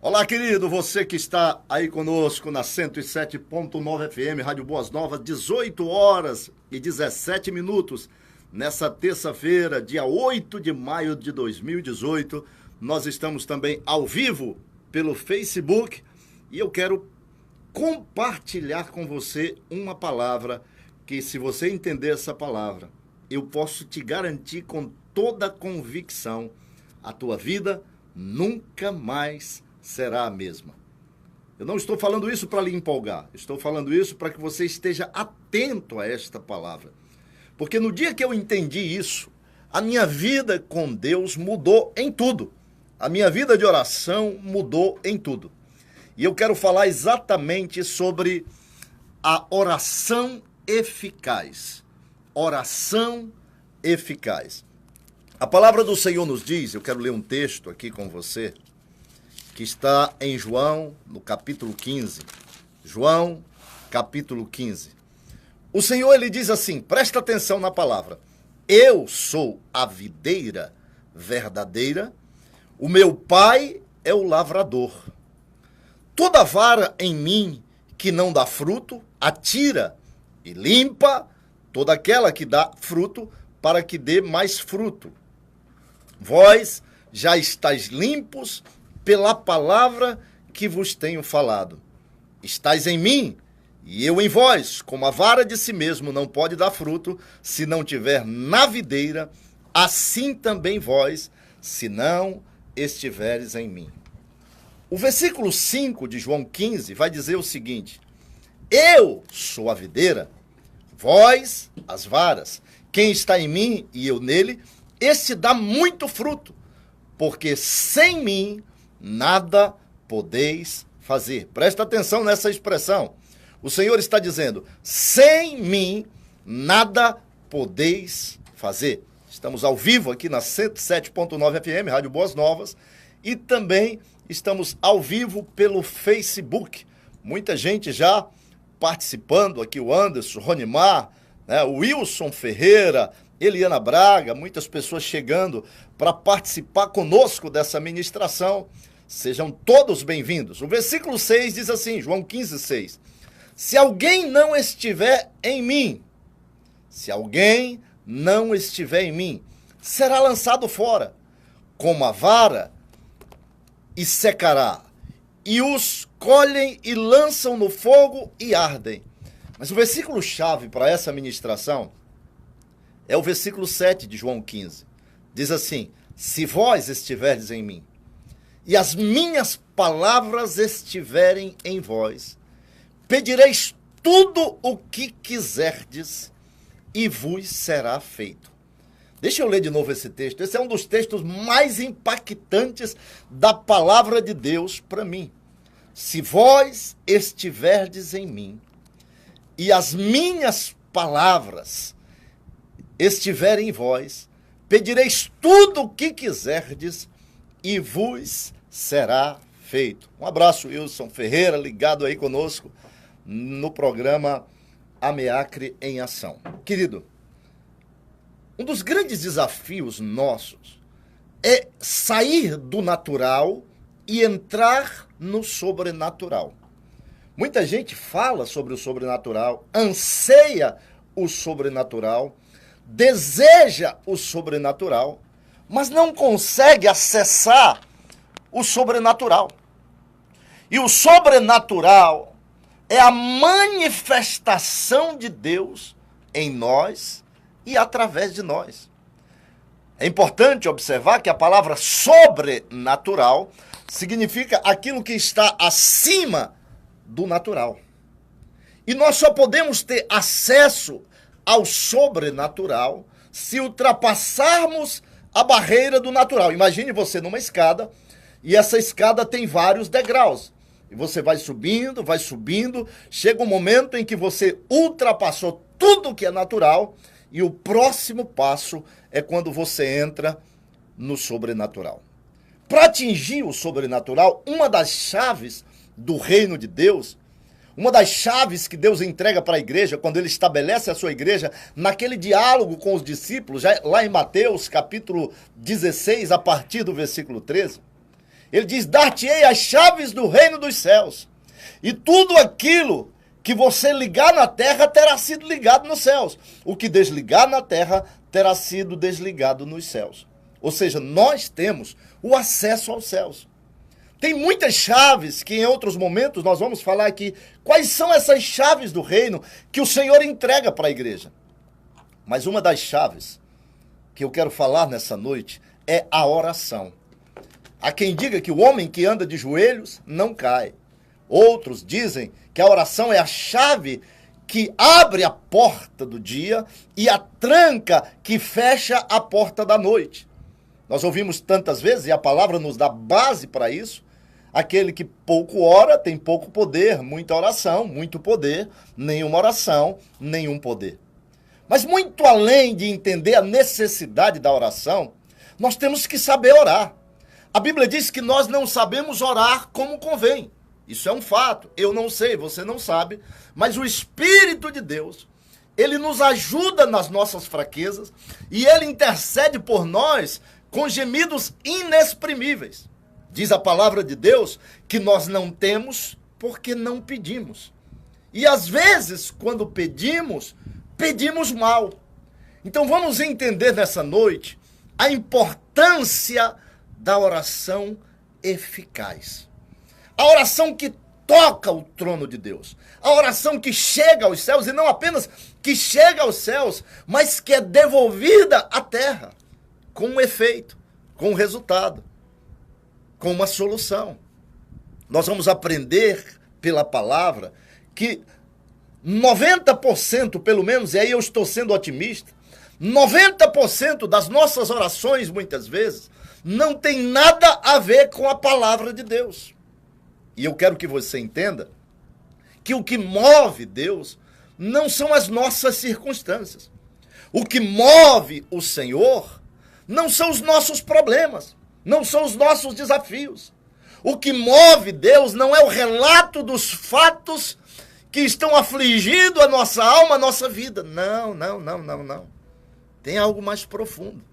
Olá, querido, você que está aí conosco na 107.9 FM, Rádio Boas Novas, 18 horas e 17 minutos. Nessa terça-feira, dia 8 de maio de 2018, nós estamos também ao vivo pelo Facebook e eu quero compartilhar com você uma palavra que, se você entender essa palavra, eu posso te garantir com toda convicção, a tua vida nunca mais será a mesma. Eu não estou falando isso para lhe empolgar, estou falando isso para que você esteja atento a esta palavra. Porque no dia que eu entendi isso, a minha vida com Deus mudou em tudo. A minha vida de oração mudou em tudo. E eu quero falar exatamente sobre a oração eficaz. Oração eficaz. A palavra do Senhor nos diz, eu quero ler um texto aqui com você, que está em João, no capítulo 15. João, capítulo 15. O Senhor, ele diz assim, presta atenção na palavra. Eu sou a videira verdadeira, o meu pai é o lavrador. Toda vara em mim que não dá fruto, atira e limpa toda aquela que dá fruto, para que dê mais fruto. Vós já estáis limpos pela palavra que vos tenho falado. Estais em mim, e eu em vós, como a vara de si mesmo não pode dar fruto, se não tiver na videira, assim também vós, se não estiveres em mim. O versículo 5 de João 15 vai dizer o seguinte: eu sou a videira, vós as varas. Quem está em mim e eu nele, esse dá muito fruto, porque sem mim nada podeis fazer. Presta atenção nessa expressão. O Senhor está dizendo, sem mim nada podeis fazer. Estamos ao vivo aqui na 107.9 FM, Rádio Boas Novas, e também estamos ao vivo pelo Facebook. Muita gente já participando aqui, o Anderson, Ronimar, né, o Wilson Ferreira, Eliana Braga, muitas pessoas chegando para participar conosco dessa ministração. Sejam todos bem-vindos. O versículo 6 diz assim, João 15, 6. Se alguém não estiver em mim, se alguém não estiver em mim, será lançado fora, como a vara, e secará. E os colhem e lançam no fogo e ardem. Mas o versículo-chave para essa ministração é o versículo 7 de João 15. Diz assim, se vós estiverdes em mim, e as minhas palavras estiverem em vós, pedireis tudo o que quiserdes, e vos será feito. Deixa eu ler de novo esse texto. Esse é um dos textos mais impactantes da palavra de Deus para mim. Se vós estiverdes em mim, e as minhas palavras estiverem em vós, pedireis tudo o que quiserdes, e vos será feito. Um abraço, Wilson Ferreira, ligado aí conosco no programa Ameacre em Ação. Querido, um dos grandes desafios nossos é sair do natural e entrar no sobrenatural. Muita gente fala sobre o sobrenatural, anseia o sobrenatural, deseja o sobrenatural, mas não consegue acessar o sobrenatural. E o sobrenatural é a manifestação de Deus em nós e através de nós. É importante observar que a palavra sobrenatural significa aquilo que está acima do natural. E nós só podemos ter acesso ao sobrenatural se ultrapassarmos a barreira do natural. Imagine você numa escada, e essa escada tem vários degraus. E você vai subindo, chega um momento em que você ultrapassou tudo que é natural, e o próximo passo é quando você entra no sobrenatural. Para atingir o sobrenatural, uma das chaves do reino de Deus, uma das chaves que Deus entrega para a igreja, quando ele estabelece a sua igreja, naquele diálogo com os discípulos, já lá em Mateus, capítulo 16, a partir do versículo 13, Ele diz: dar-te-ei as chaves do reino dos céus. E tudo aquilo que você ligar na terra terá sido ligado nos céus. O que desligar na terra terá sido desligado nos céus. Ou seja, nós temos o acesso aos céus. Tem muitas chaves que em outros momentos nós vamos falar aqui. Quais são essas chaves do reino que o Senhor entrega para a igreja? Mas uma das chaves que eu quero falar nessa noite é a oração. Há quem diga que o homem que anda de joelhos não cai. Outros dizem que a oração é a chave que abre a porta do dia e a tranca que fecha a porta da noite. Nós ouvimos tantas vezes, e a palavra nos dá base para isso: aquele que pouco ora tem pouco poder, muita oração, muito poder, nenhuma oração, nenhum poder. Mas muito além de entender a necessidade da oração, nós temos que saber orar. A Bíblia diz que nós não sabemos orar como convém. Isso é um fato. Eu não sei, você não sabe, mas o Espírito de Deus, ele nos ajuda nas nossas fraquezas e ele intercede por nós com gemidos inexprimíveis. Diz a palavra de Deus que nós não temos porque não pedimos. E às vezes, quando pedimos, pedimos mal. Então vamos entender nessa noite a importância da oração eficaz. A oração que toca o trono de Deus. A oração que chega aos céus, e não apenas que chega aos céus, mas que é devolvida à terra, com um efeito, com um resultado, com uma solução. Nós vamos aprender pela palavra que 90%, pelo menos, e aí eu estou sendo otimista, 90% das nossas orações, muitas vezes, não tem nada a ver com a palavra de Deus. E eu quero que você entenda que o que move Deus não são as nossas circunstâncias. O que move o Senhor não são os nossos problemas, não são os nossos desafios. O que move Deus não é o relato dos fatos que estão afligindo a nossa alma, a nossa vida. Não. Tem algo mais profundo.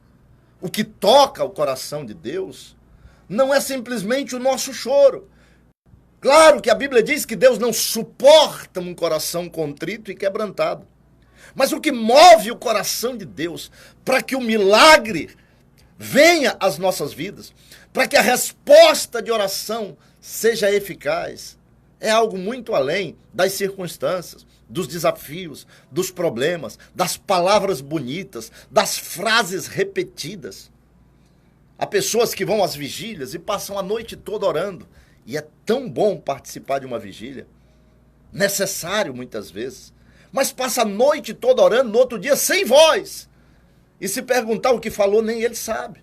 O que toca o coração de Deus não é simplesmente o nosso choro. Claro que a Bíblia diz que Deus não suporta um coração contrito e quebrantado. Mas o que move o coração de Deus para que o milagre venha às nossas vidas, para que a resposta de oração seja eficaz, é algo muito além das circunstâncias, dos desafios, dos problemas, das palavras bonitas, das frases repetidas. Há pessoas que vão às vigílias e passam a noite toda orando. E é tão bom participar de uma vigília, necessário muitas vezes, mas passa a noite toda orando, no outro dia sem voz. E se perguntar o que falou, nem ele sabe.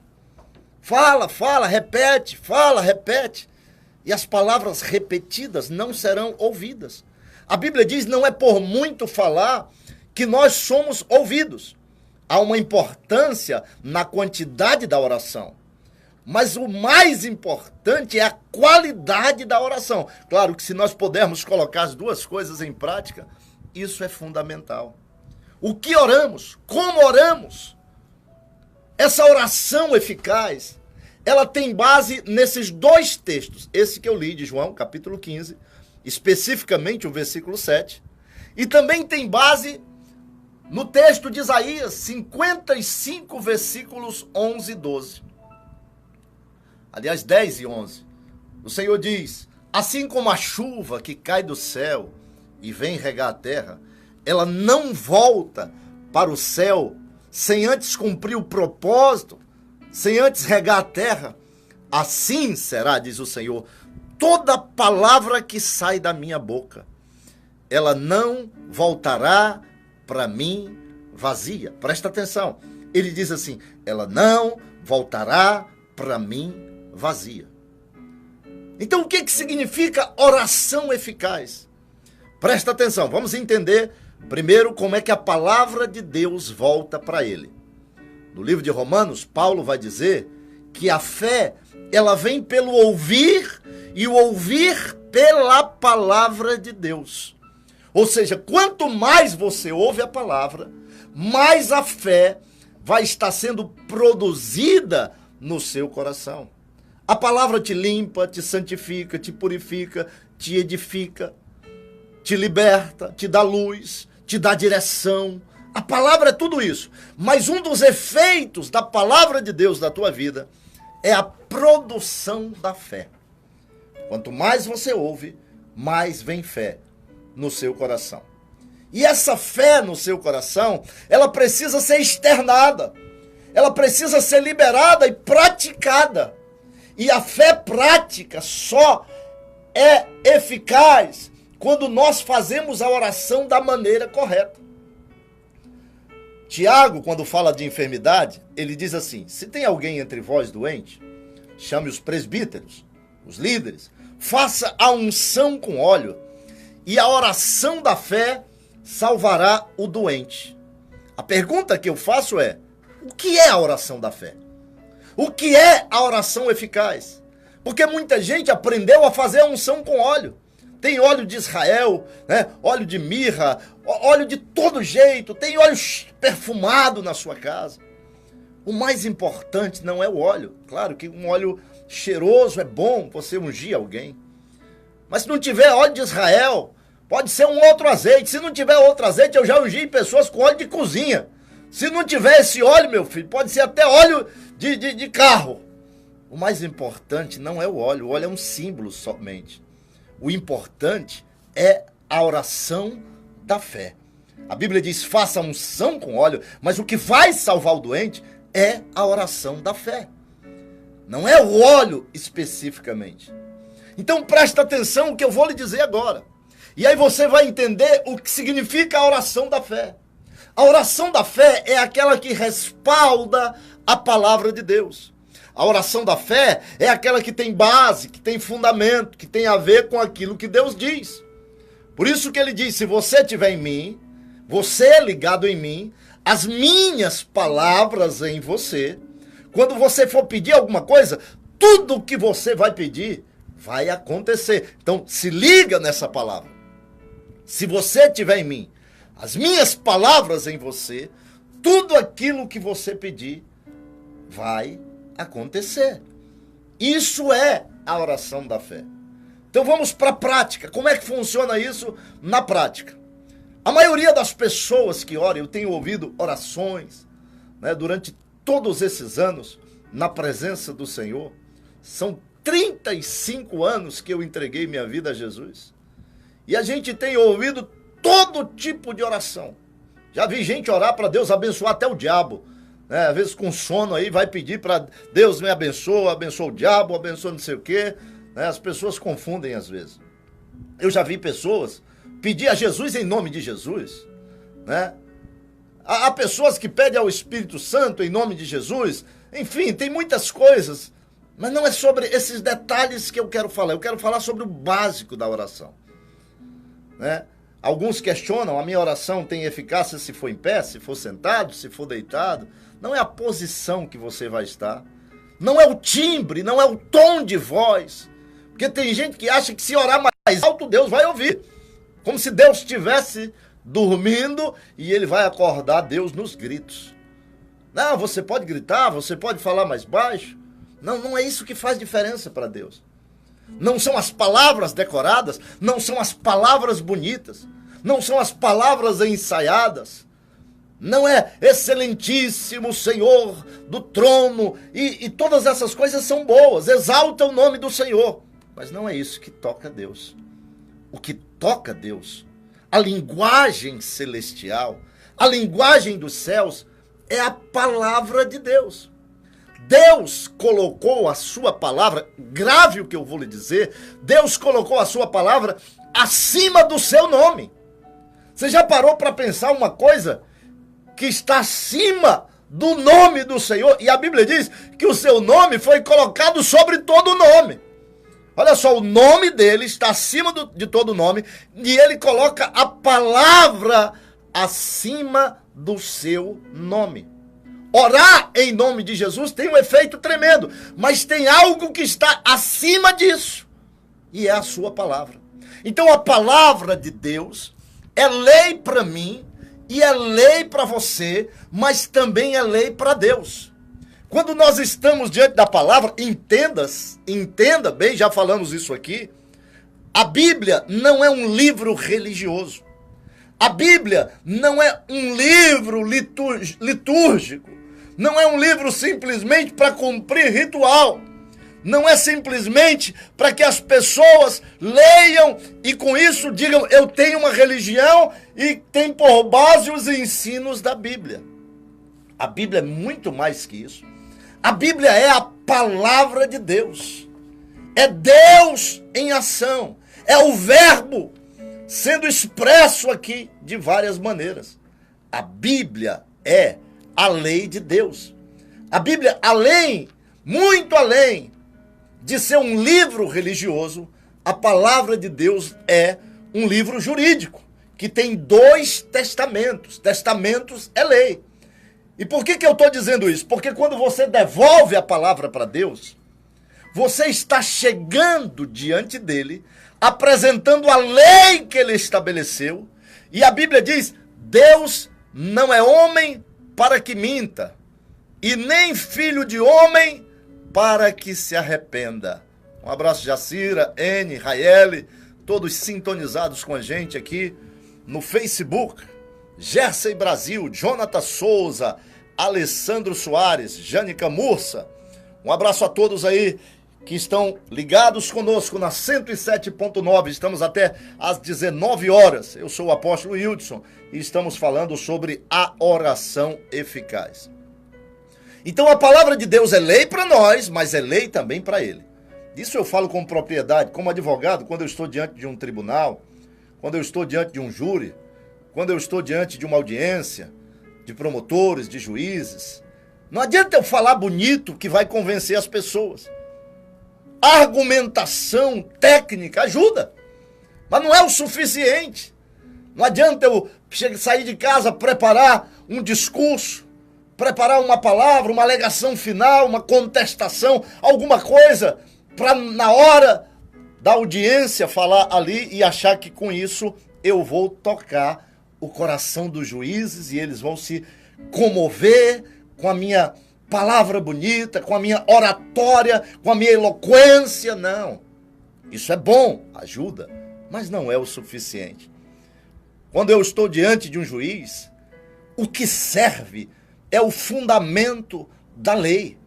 Fala, repete, repete. E as palavras repetidas não serão ouvidas. A Bíblia diz: não é por muito falar que nós somos ouvidos. Há uma importância na quantidade da oração. Mas o mais importante é a qualidade da oração. Claro que se nós pudermos colocar as duas coisas em prática, isso é fundamental. O que oramos? Como oramos? Essa oração eficaz, ela tem base nesses dois textos. Esse que eu li de João, capítulo 15, especificamente o versículo 7. E também tem base no texto de Isaías 55, versículos 11 e 12. Aliás, 10 e 11. O Senhor diz: assim como a chuva que cai do céu e vem regar a terra, ela não volta para o céu sem antes cumprir o propósito, sem antes regar a terra, assim será, diz o Senhor, toda palavra que sai da minha boca. Ela não voltará para mim vazia. Presta atenção. Ele diz assim: ela não voltará para mim vazia. Então, o que significa oração eficaz? Presta atenção, vamos entender primeiro como é que a palavra de Deus volta para ele. No livro de Romanos, Paulo vai dizer que a fé, ela vem pelo ouvir e o ouvir pela palavra de Deus. Ou seja, quanto mais você ouve a palavra, mais a fé vai estar sendo produzida no seu coração. A palavra te limpa, te santifica, te purifica, te edifica, te liberta, te dá luz, te dá direção. A palavra é tudo isso. Mas um dos efeitos da palavra de Deus na tua vida é a produção da fé. Quanto mais você ouve, mais vem fé no seu coração. E essa fé no seu coração, ela precisa ser externada. Ela precisa ser liberada e praticada. E a fé prática só é eficaz quando nós fazemos a oração da maneira correta. Tiago, quando fala de enfermidade, ele diz assim: se tem alguém entre vós doente, chame os presbíteros, os líderes, faça a unção com óleo, e a oração da fé salvará o doente. A pergunta que eu faço é: o que é a oração da fé? O que é a oração eficaz? Porque muita gente aprendeu a fazer a unção com óleo. Tem óleo de Israel, né? Óleo de mirra, óleo de todo jeito, tem óleo perfumado na sua casa. O mais importante não é o óleo. Claro que um óleo cheiroso é bom você ungir alguém. Mas se não tiver óleo de Israel, pode ser um outro azeite. Se não tiver outro azeite, eu já ungi pessoas com óleo de cozinha. Se não tiver esse óleo, meu filho, pode ser até óleo de carro. O mais importante não é o óleo é um símbolo somente. O importante é a oração da fé. A Bíblia diz: faça unção com óleo, mas o que vai salvar o doente é a oração da fé. Não é o óleo especificamente. Então presta atenção no que eu vou lhe dizer agora. E aí você vai entender o que significa a oração da fé. A oração da fé é aquela que respalda a palavra de Deus. A oração da fé é aquela que tem base, que tem fundamento, que tem a ver com aquilo que Deus diz. Por isso que ele diz: se você estiver em mim, você ligado em mim, as minhas palavras em você, quando você for pedir alguma coisa, tudo o que você vai pedir vai acontecer. Então, se liga nessa palavra. Se você estiver em mim, as minhas palavras em você, tudo aquilo que você pedir vai acontecer. Isso é a oração da fé. Então vamos para a prática. Como é que funciona isso na prática? A maioria das pessoas que oram, eu tenho ouvido orações, né, durante todos esses anos na presença do Senhor. São 35 anos que eu entreguei minha vida a Jesus. E a gente tem ouvido todo tipo de oração. Já vi gente orar para Deus abençoar até o diabo. Às vezes com sono aí vai pedir para Deus me abençoa, abençoa o diabo, abençoa não sei o quê. As pessoas confundem às vezes. Eu já vi pessoas pedir a Jesus em nome de Jesus, né? Há pessoas que pedem ao Espírito Santo em nome de Jesus. Enfim, tem muitas coisas. Mas não é sobre esses detalhes que eu quero falar. Eu quero falar sobre o básico da oração, né? Alguns questionam: a minha oração tem eficácia se for em pé, se for sentado, se for deitado? Não é a posição que você vai estar. Não é o timbre, não é o tom de voz. Porque tem gente que acha que se orar mais alto, Deus vai ouvir. Como se Deus estivesse dormindo e ele vai acordar Deus nos gritos. Não, você pode gritar, você pode falar mais baixo. Não, não é isso que faz diferença para Deus. Não são as palavras decoradas, não são as palavras bonitas, não são as palavras ensaiadas. Não é excelentíssimo Senhor do trono, e todas essas coisas são boas, exalta o nome do Senhor. Mas não é isso que toca a Deus. O que toca a Deus, a linguagem celestial, a linguagem dos céus, é a palavra de Deus. Deus colocou a sua palavra, grave o que eu vou lhe dizer, Deus colocou a sua palavra acima do seu nome. Você já parou para pensar uma coisa que está acima do nome do Senhor? E a Bíblia diz que o seu nome foi colocado sobre todo nome. Olha só, o nome dele está acima de todo nome, e ele coloca a palavra acima do seu nome. Orar em nome de Jesus tem um efeito tremendo, mas tem algo que está acima disso, e é a sua palavra. Então a palavra de Deus é lei para mim, e é lei para você, mas também é lei para Deus. Quando nós estamos diante da palavra, entenda bem, já falamos isso aqui, a Bíblia não é um livro religioso. A Bíblia não é um livro litúrgico. Não é um livro simplesmente para cumprir ritual. Não é simplesmente para que as pessoas leiam e com isso digam, eu tenho uma religião e tem por base os ensinos da Bíblia. A Bíblia é muito mais que isso. A Bíblia é a palavra de Deus. É Deus em ação. É o verbo sendo expresso aqui de várias maneiras. A Bíblia é a lei de Deus. A Bíblia, muito além de ser um livro religioso, a palavra de Deus é um livro jurídico, que tem 2 testamentos. Testamentos é lei. E por que eu estou dizendo isso? Porque quando você devolve a palavra para Deus, você está chegando diante dele, apresentando a lei que ele estabeleceu. E a Bíblia diz, Deus não é homem para que minta, e nem filho de homem para que se arrependa. Um abraço, Jacira, N, Raeli, todos sintonizados com a gente aqui no Facebook. Jersey Brasil, Jonathan Souza, Alessandro Soares, Jânica Mursa. Um abraço a todos aí que estão ligados conosco na 107.9. Estamos até às 19 horas. Eu sou o apóstolo Hildson e estamos falando sobre a oração eficaz. Então a palavra de Deus é lei para nós, mas é lei também para ele. Isso eu falo com propriedade, como advogado, quando eu estou diante de um tribunal, quando eu estou diante de um júri, quando eu estou diante de uma audiência, de promotores, de juízes. Não adianta eu falar bonito que vai convencer as pessoas. A argumentação técnica ajuda, mas não é o suficiente. Não adianta eu sair de casa, preparar um discurso, preparar uma palavra, uma alegação final, uma contestação, alguma coisa, para na hora da audiência falar ali e achar que com isso eu vou tocar o coração dos juízes e eles vão se comover com a minha palavra bonita, com a minha oratória, com a minha eloquência. Não. Isso é bom, ajuda, mas não é o suficiente. Quando eu estou diante de um juiz, o que serve é o fundamento da lei.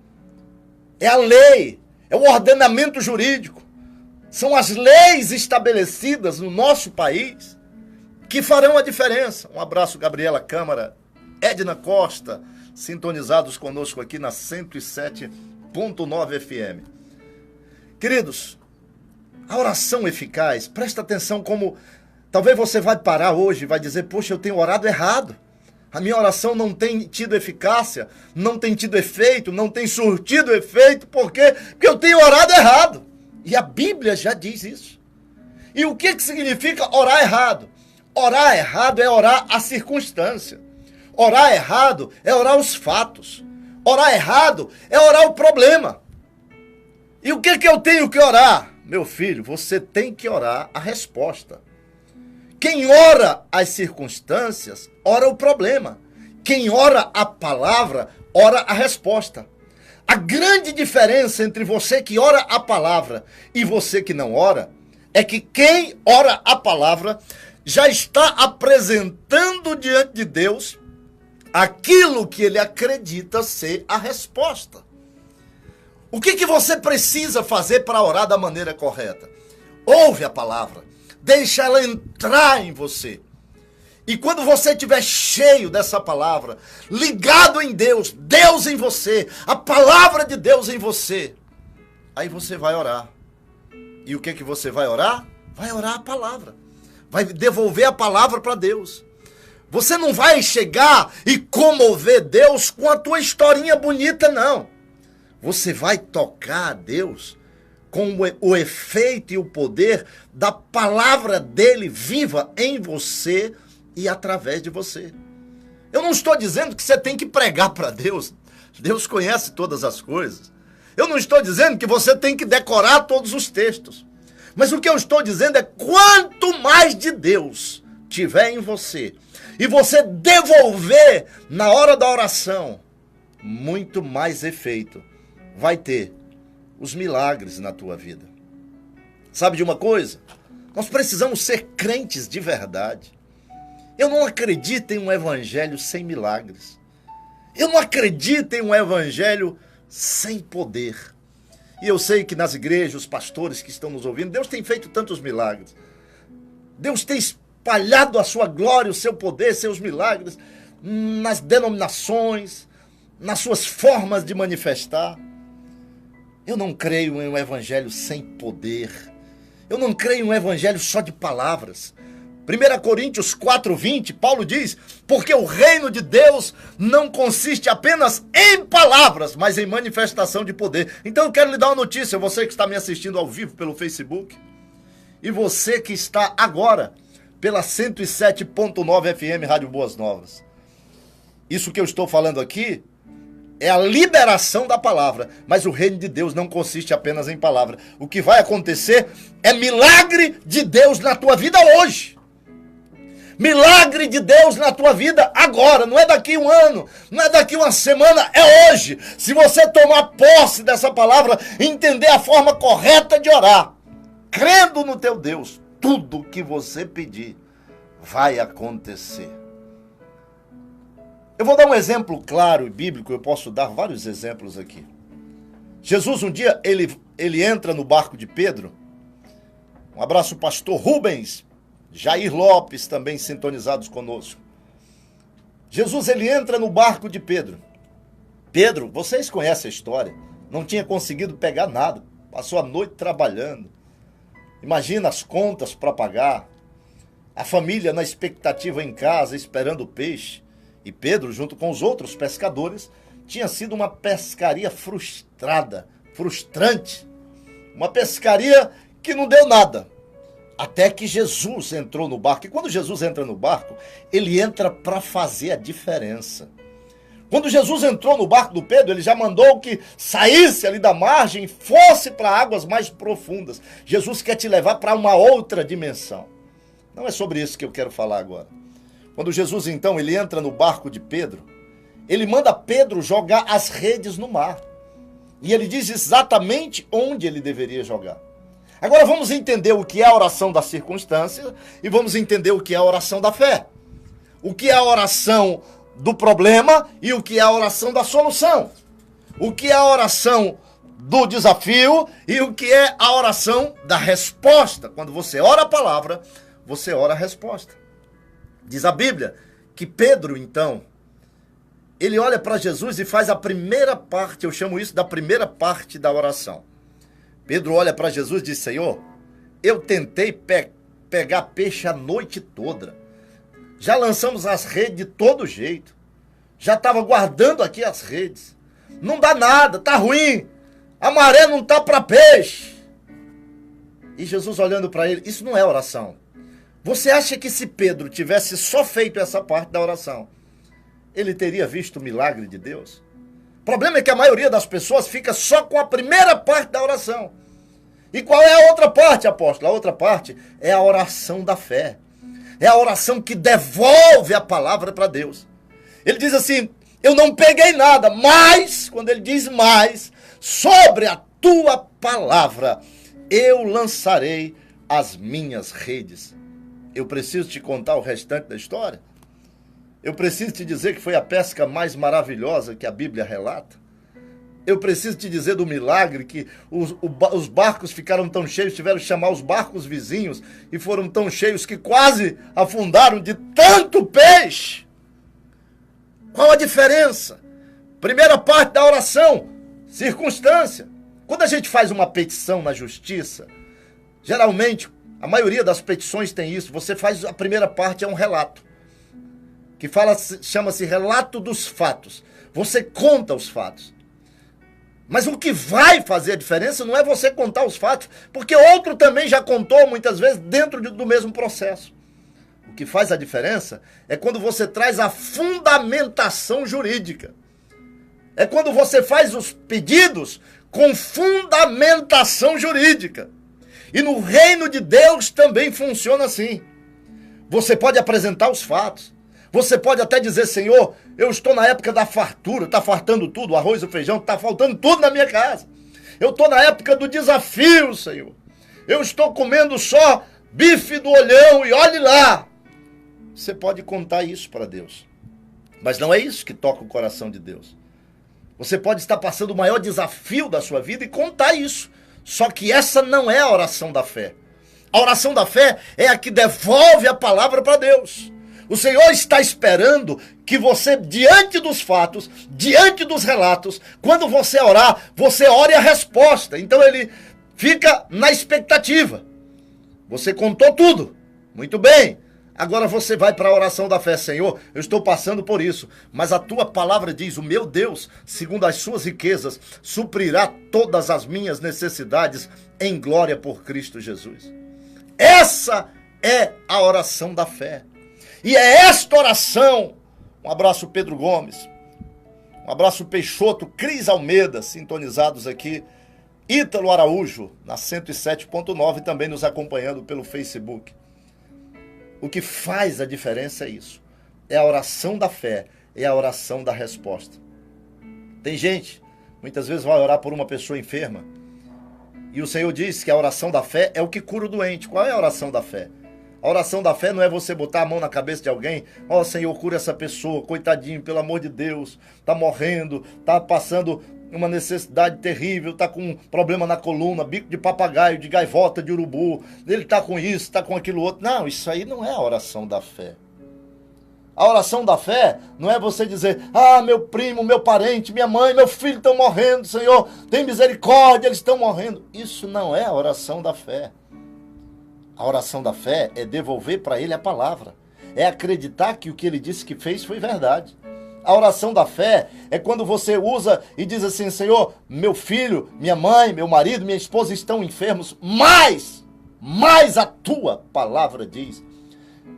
É a lei, é o ordenamento jurídico. São as leis estabelecidas no nosso país que farão a diferença. Um abraço, Gabriela Câmara, Edna Costa, sintonizados conosco aqui na 107.9 FM. Queridos, a oração eficaz, presta atenção como talvez você vai parar hoje e vai dizer, poxa, eu tenho orado errado. A minha oração não tem tido eficácia, não tem tido efeito, não tem surtido efeito, por quê? Porque eu tenho orado errado. E a Bíblia já diz isso. E o que significa orar errado? Orar errado é orar a circunstância. Orar errado é orar os fatos. Orar errado é orar o problema. E o que eu tenho que orar? Meu filho, você tem que orar a resposta. Quem ora as circunstâncias, ora o problema. Quem ora a palavra, ora a resposta. A grande diferença entre você que ora a palavra e você que não ora, é que quem ora a palavra já está apresentando diante de Deus aquilo que ele acredita ser a resposta. O que você precisa fazer para orar da maneira correta? Ouve a palavra, deixa ela entrar em você. E quando você estiver cheio dessa palavra, ligado em Deus, Deus em você, a palavra de Deus em você, aí você vai orar. E o que você vai orar? Vai orar a palavra. Vai devolver a palavra para Deus. Você não vai chegar e comover Deus com a tua historinha bonita, não. Você vai tocar a Deus com o efeito e o poder da palavra dele viva em você e através de você. Eu não estou dizendo que você tem que pregar para Deus. Deus conhece todas as coisas. Eu não estou dizendo que você tem que decorar todos os textos. Mas o que eu estou dizendo é quanto mais de Deus tiver em você e você devolver na hora da oração, muito mais efeito vai ter os milagres na tua vida. Sabe de uma coisa? Nós precisamos ser crentes de verdade. Eu não acredito em um evangelho sem milagres. Eu não acredito em um evangelho sem poder. E eu sei que nas igrejas, os pastores que estão nos ouvindo, Deus tem feito tantos milagres. Deus tem espalhado a sua glória, o seu poder, seus milagres nas denominações, nas suas formas de manifestar. Eu não creio em um evangelho sem poder. Eu não creio em um evangelho só de palavras. 1 Coríntios 4:20, Paulo diz, porque o reino de Deus não consiste apenas em palavras, mas em manifestação de poder. Então eu quero lhe dar uma notícia, você que está me assistindo ao vivo pelo Facebook, e você que está agora pela 107.9 FM Rádio Boas Novas. Isso que eu estou falando aqui é a liberação da palavra, mas o reino de Deus não consiste apenas em palavra. O que vai acontecer é milagre de Deus na tua vida hoje. Milagre de Deus na tua vida agora, não é daqui um ano, não é daqui uma semana, é hoje. Se você tomar posse dessa palavra, entender a forma correta de orar, crendo no teu Deus, tudo que você pedir vai acontecer. Eu vou dar um exemplo claro e bíblico, eu posso dar vários exemplos aqui. Jesus um dia, ele entra no barco de Pedro. Um abraço, pastor Rubens, Jair Lopes, também sintonizados conosco. Jesus, ele entra no barco de Pedro. Pedro, vocês conhecem a história, não tinha conseguido pegar nada, passou a noite trabalhando. Imagina as contas para pagar, a família na expectativa em casa, esperando o peixe. E Pedro, junto com os outros pescadores, tinha sido uma pescaria frustrada, frustrante. Uma pescaria que não deu nada. Até que Jesus entrou no barco. E quando Jesus entra no barco, ele entra para fazer a diferença. Quando Jesus entrou no barco do Pedro, ele já mandou que saísse ali da margem e fosse para águas mais profundas. Jesus quer te levar para uma outra dimensão. Não é sobre isso que eu quero falar agora. Quando Jesus, então, ele entra no barco de Pedro, ele manda Pedro jogar as redes no mar. E ele diz exatamente onde ele deveria jogar. Agora vamos entender o que é a oração da circunstância e vamos entender o que é a oração da fé. O que é a oração do problema e o que é a oração da solução. O que é a oração do desafio e o que é a oração da resposta. Quando você ora a palavra, você ora a resposta. Diz a Bíblia que Pedro, então, ele olha para Jesus e faz a primeira parte, eu chamo isso da primeira parte da oração. Pedro olha para Jesus e diz, Senhor, eu tentei pegar peixe a noite toda. Já lançamos as redes de todo jeito. Já estava guardando aqui as redes. Não dá nada, tá ruim. A maré não tá para peixe. E Jesus olhando para ele, isso não é oração. Você acha que se Pedro tivesse só feito essa parte da oração, ele teria visto o milagre de Deus? O problema é que a maioria das pessoas fica só com a primeira parte da oração. E qual é a outra parte, apóstolo? A outra parte é a oração da fé. É a oração que devolve a palavra para Deus. Ele diz assim, eu não peguei nada, mas, quando ele diz mais, sobre a tua palavra eu lançarei as minhas redes. Eu preciso te contar o restante da história? Eu preciso te dizer que foi a pesca mais maravilhosa que a Bíblia relata? Eu preciso te dizer do milagre que os barcos ficaram tão cheios, tiveram que chamar os barcos vizinhos e foram tão cheios que quase afundaram de tanto peixe? Qual a diferença? Primeira parte da oração, circunstância. Quando a gente faz uma petição na justiça, geralmente, a maioria das petições tem isso, você faz a primeira parte, é um relato, que chama-se relato dos fatos. Você conta os fatos. Mas o que vai fazer a diferença não é você contar os fatos, porque outro também já contou muitas vezes dentro do mesmo processo. O que faz a diferença é quando você traz a fundamentação jurídica. É quando você faz os pedidos com fundamentação jurídica. E no reino de Deus também funciona assim. Você pode apresentar os fatos. Você pode até dizer, Senhor, Eu estou na época da fartura, está fartando tudo, o arroz e o feijão, está faltando tudo na minha casa. Eu estou na época do desafio, Senhor. Eu estou comendo só bife do olhão e olhe lá. Você pode contar isso para Deus. Mas não é isso que toca o coração de Deus. Você pode estar passando o maior desafio da sua vida e contar isso. Só que essa não é a oração da fé. A oração da fé é a que devolve a palavra para Deus. O Senhor está esperando que você, diante dos fatos, diante dos relatos, quando você orar, você ore a resposta. Então ele fica na expectativa. Você contou tudo. Muito bem. Agora você vai para a oração da fé. Senhor, eu estou passando por isso, mas a tua palavra diz, o meu Deus, segundo as suas riquezas, suprirá todas as minhas necessidades em glória por Cristo Jesus. Essa é a oração da fé. E é esta oração, um abraço Pedro Gomes, um abraço Peixoto, Cris Almeida, sintonizados aqui, Ítalo Araújo, na 107.9, também nos acompanhando pelo Facebook. O que faz a diferença é isso, é a oração da fé, é a oração da resposta. Tem gente, muitas vezes vai orar por uma pessoa enferma, e o Senhor diz que a oração da fé é o que cura o doente. Qual é a oração da fé? A oração da fé não é você botar a mão na cabeça de alguém, ó Senhor, cura essa pessoa, coitadinho, pelo amor de Deus, tá morrendo, tá passando uma necessidade terrível, tá com um problema na coluna, bico de papagaio, de gaivota, de urubu, ele tá com isso, tá com aquilo outro. Não, isso aí não é a oração da fé. A oração da fé não é você dizer, ah, meu primo, meu parente, minha mãe, meu filho estão morrendo, Senhor, tem misericórdia, eles estão morrendo. Isso não é a oração da fé. A oração da fé é devolver para ele a palavra. É acreditar que o que ele disse que fez foi verdade. A oração da fé é quando você usa e diz assim, Senhor, meu filho, minha mãe, meu marido, minha esposa estão enfermos, mas a tua palavra diz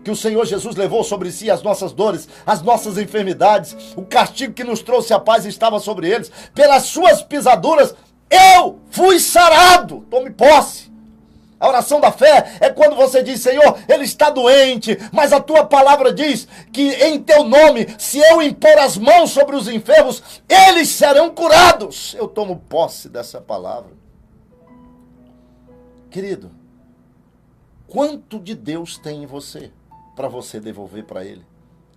que o Senhor Jesus levou sobre si as nossas dores, as nossas enfermidades, o castigo que nos trouxe a paz estava sobre eles. Pelas suas pisaduras eu fui sarado. Tome posse. A oração da fé é quando você diz, Senhor, ele está doente, mas a tua palavra diz que em teu nome, se eu impor as mãos sobre os enfermos, eles serão curados. Eu tomo posse dessa palavra. Querido, quanto de Deus tem em você para você devolver para ele?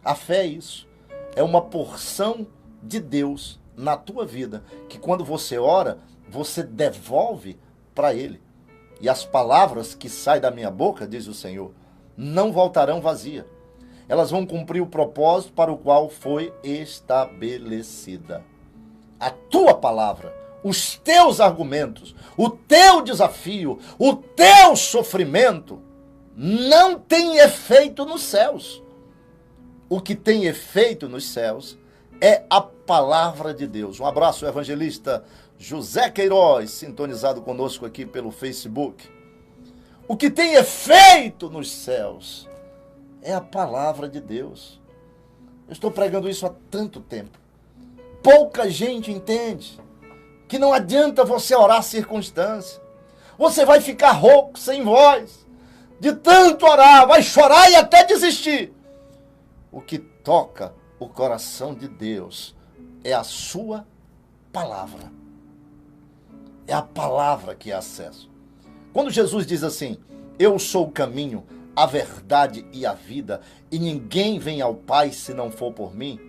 A fé é isso. É uma porção de Deus na tua vida, que quando você ora, você devolve para ele. E as palavras que saem da minha boca, diz o Senhor, não voltarão vazia. Elas vão cumprir o propósito para o qual foi estabelecida. A tua palavra, os teus argumentos, o teu desafio, o teu sofrimento, não tem efeito nos céus. O que tem efeito nos céus é a palavra de Deus. Um abraço, evangelista José Queiroz, sintonizado conosco aqui pelo Facebook. O que tem efeito nos céus é a palavra de Deus. Eu estou pregando isso há tanto tempo. Pouca gente entende que não adianta você orar circunstância. Você vai ficar rouco, sem voz, de tanto orar, vai chorar e até desistir. O que toca o coração de Deus é a sua palavra. É a palavra que é acesso. Quando Jesus diz assim, eu sou o caminho, a verdade e a vida, e ninguém vem ao Pai se não for por mim,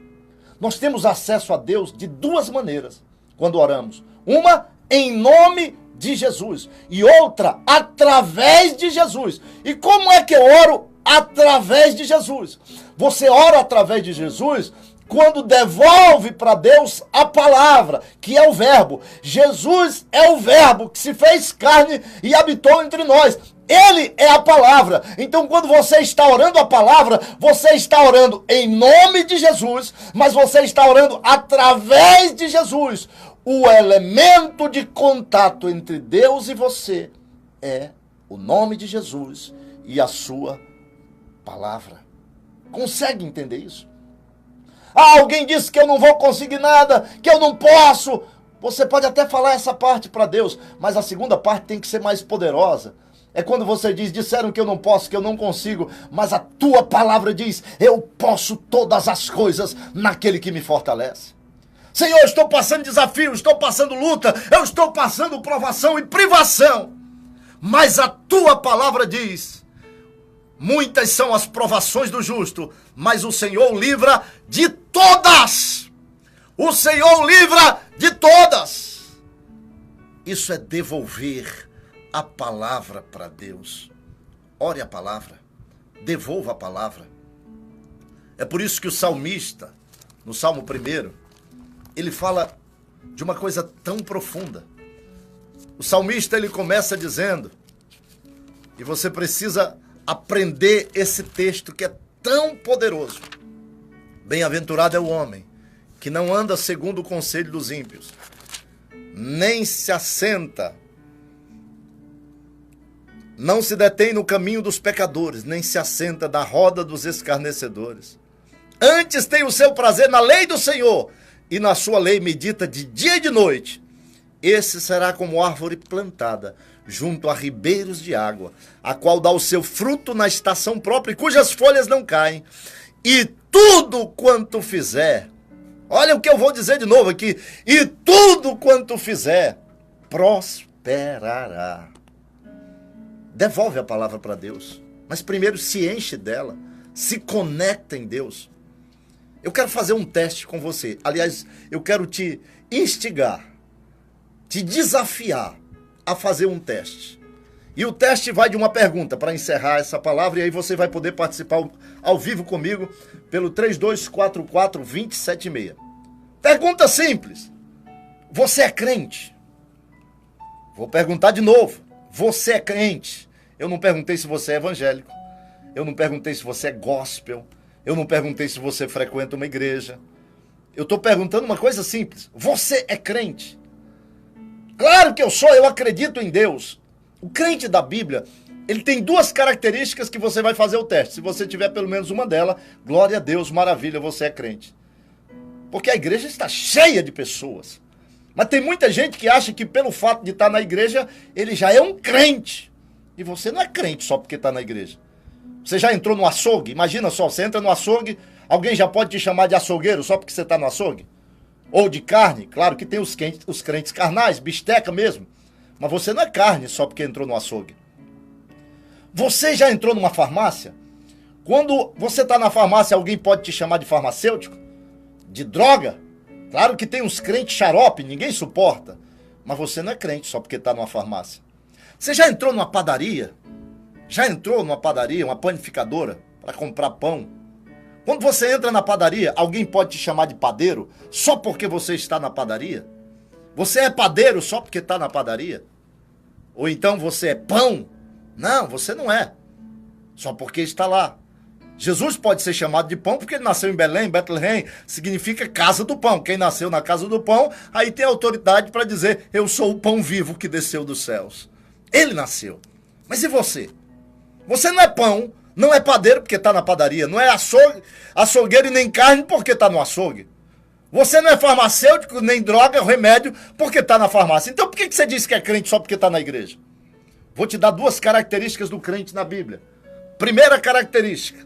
nós temos acesso a Deus de duas maneiras quando oramos. Uma, em nome de Jesus, e outra, através de Jesus. E como é que eu oro através de Jesus? Você ora através de Jesus quando devolve para Deus a palavra, que é o verbo. Jesus é o verbo que se fez carne e habitou entre nós. Ele é a palavra. Então, quando você está orando a palavra, você está orando em nome de Jesus, mas você está orando através de Jesus. O elemento de contato entre Deus e você é o nome de Jesus e a sua palavra. Consegue entender isso? Ah, alguém disse que eu não vou conseguir nada, que eu não posso. Você pode até falar essa parte para Deus, mas a segunda parte tem que ser mais poderosa. É quando você diz, disseram que eu não posso, que eu não consigo, mas a tua palavra diz, eu posso todas as coisas naquele que me fortalece. Senhor, eu estou passando desafio, estou passando luta, eu estou passando provação e privação, mas a tua palavra diz, muitas são as provações do justo, mas o Senhor o livra de todas. O Senhor o livra de todas. Isso é devolver a palavra para Deus. Ore a palavra, devolva a palavra. É por isso que o salmista, no Salmo 1, ele fala de uma coisa tão profunda. O salmista, ele começa dizendo, e você precisa aprender esse texto que é tão poderoso. Bem-aventurado é o homem que não anda segundo o conselho dos ímpios, nem se assenta, não se detém no caminho dos pecadores, nem se assenta na roda dos escarnecedores. Antes tem o seu prazer na lei do Senhor, e na sua lei medita de dia e de noite. Esse será como árvore plantada junto a ribeiros de água, a qual dá o seu fruto na estação própria, e cujas folhas não caem. E tudo quanto fizer, olha o que eu vou dizer de novo aqui, e tudo quanto fizer, prosperará. Devolve a palavra para Deus, mas primeiro se enche dela, se conecta em Deus. Eu quero fazer um teste com você. Aliás, eu quero te instigar, te desafiar a fazer um teste. E o teste vai de uma pergunta para encerrar essa palavra, e aí você vai poder participar ao vivo comigo pelo 3244-2076. Pergunta simples. Você é crente? Vou perguntar de novo. Você é crente? Eu não perguntei se você é evangélico. Eu não perguntei se você é gospel. Eu não perguntei se você frequenta uma igreja. Eu estou perguntando uma coisa simples. Você é crente? Claro que eu sou, eu acredito em Deus. O crente da Bíblia, ele tem duas características que você vai fazer o teste. Se você tiver pelo menos uma delas, glória a Deus, maravilha, você é crente. Porque a igreja está cheia de pessoas. Mas tem muita gente que acha que pelo fato de estar na igreja, ele já é um crente. E você não é crente só porque está na igreja. Você já entrou no açougue? Imagina só, você entra no açougue, alguém já pode te chamar de açougueiro só porque você está no açougue? Ou de carne? Claro que tem os crentes carnais, bisteca mesmo. Mas você não é carne só porque entrou no açougue. Você já entrou numa farmácia? Quando você está na farmácia, alguém pode te chamar de farmacêutico? De droga? Claro que tem uns crentes xarope, ninguém suporta. Mas você não é crente só porque está numa farmácia. Você já entrou numa padaria? Já entrou numa padaria, uma panificadora, para comprar pão? Quando você entra na padaria, alguém pode te chamar de padeiro só porque você está na padaria? Você é padeiro só porque está na padaria? Ou então você é pão? Não, você não é. Só porque está lá. Jesus pode ser chamado de pão porque ele nasceu em Belém, Bethlehem, significa casa do pão. Quem nasceu na casa do pão, aí tem autoridade para dizer, eu sou o pão vivo que desceu dos céus. Ele nasceu. Mas e você? Você não é pão, não é padeiro porque está na padaria, não é açougueiro e nem carne porque está no açougue. Você não é farmacêutico, nem droga, remédio, porque está na farmácia. Então por que você diz que é crente só porque está na igreja? Vou te dar duas características do crente na Bíblia. Primeira característica,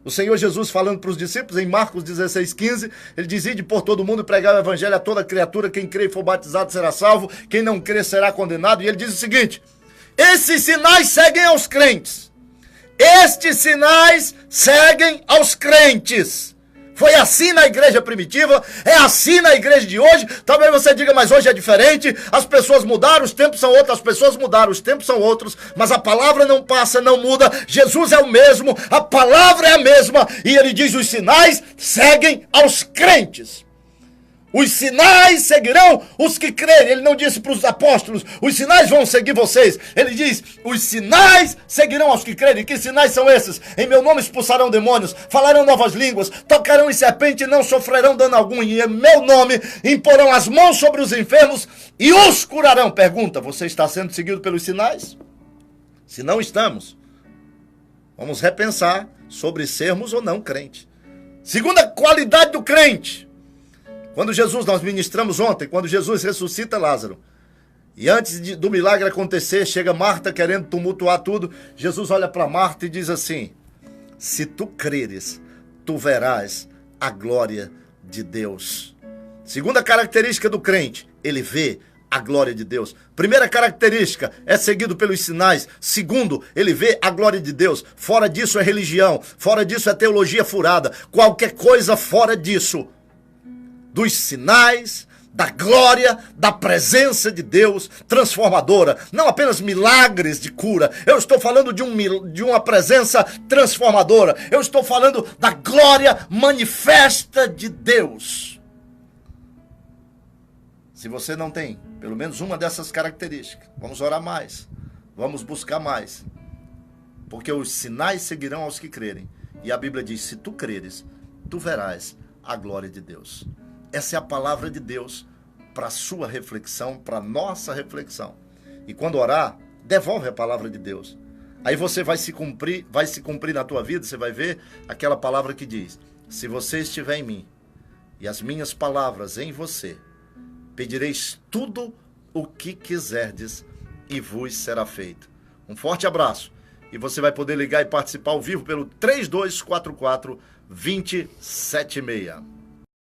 o Senhor Jesus falando para os discípulos, em Marcos 16:15, ele diz, ide por todo mundo e pregar o evangelho a toda criatura, quem crê e for batizado será salvo, quem não crê será condenado. E ele diz o seguinte, esses sinais seguem aos crentes. Estes sinais seguem aos crentes. Foi assim na igreja primitiva, é assim na igreja de hoje. Talvez você diga, mas hoje é diferente, as pessoas mudaram, os tempos são outros, as pessoas mudaram, os tempos são outros, mas a palavra não passa, não muda, Jesus é o mesmo, a palavra é a mesma, e ele diz, os sinais seguem aos crentes. Os sinais seguirão os que crerem. Ele não disse para os apóstolos, os sinais vão seguir vocês. Ele diz, os sinais seguirão aos que crerem. Que sinais são esses? Em meu nome expulsarão demônios, falarão novas línguas, tocarão em serpente e não sofrerão dano algum. E em meu nome imporão as mãos sobre os enfermos e os curarão. Pergunta, você está sendo seguido pelos sinais? Se não estamos, vamos repensar sobre sermos ou não crente. Segunda qualidade do crente. Quando Jesus, nós ministramos ontem, quando Jesus ressuscita Lázaro, E antes do milagre acontecer, chega Marta querendo tumultuar tudo. Jesus olha para Marta e diz assim: se tu creres, tu verás a glória de Deus. Segunda característica do crente, ele vê a glória de Deus. Primeira característica, é seguido pelos sinais. Segundo, ele vê a glória de Deus. Fora disso é religião, fora disso é teologia furada. Qualquer coisa fora disso, dos sinais, da glória, da presença de Deus transformadora. Não apenas milagres de cura. Eu estou falando de uma presença transformadora. Eu estou falando da glória manifesta de Deus. Se você não tem pelo menos uma dessas características, vamos orar mais. Vamos buscar mais. Porque os sinais seguirão aos que crerem. E a Bíblia diz, se tu creres, tu verás a glória de Deus. Essa é a palavra de Deus para a sua reflexão, para a nossa reflexão. E quando orar, devolve a palavra de Deus. Aí você vai se cumprir na tua vida, você vai ver aquela palavra que diz, se você estiver em mim e as minhas palavras em você, pedireis tudo o que quiserdes e vos será feito. Um forte abraço. E você vai poder ligar e participar ao vivo pelo 3244-2076.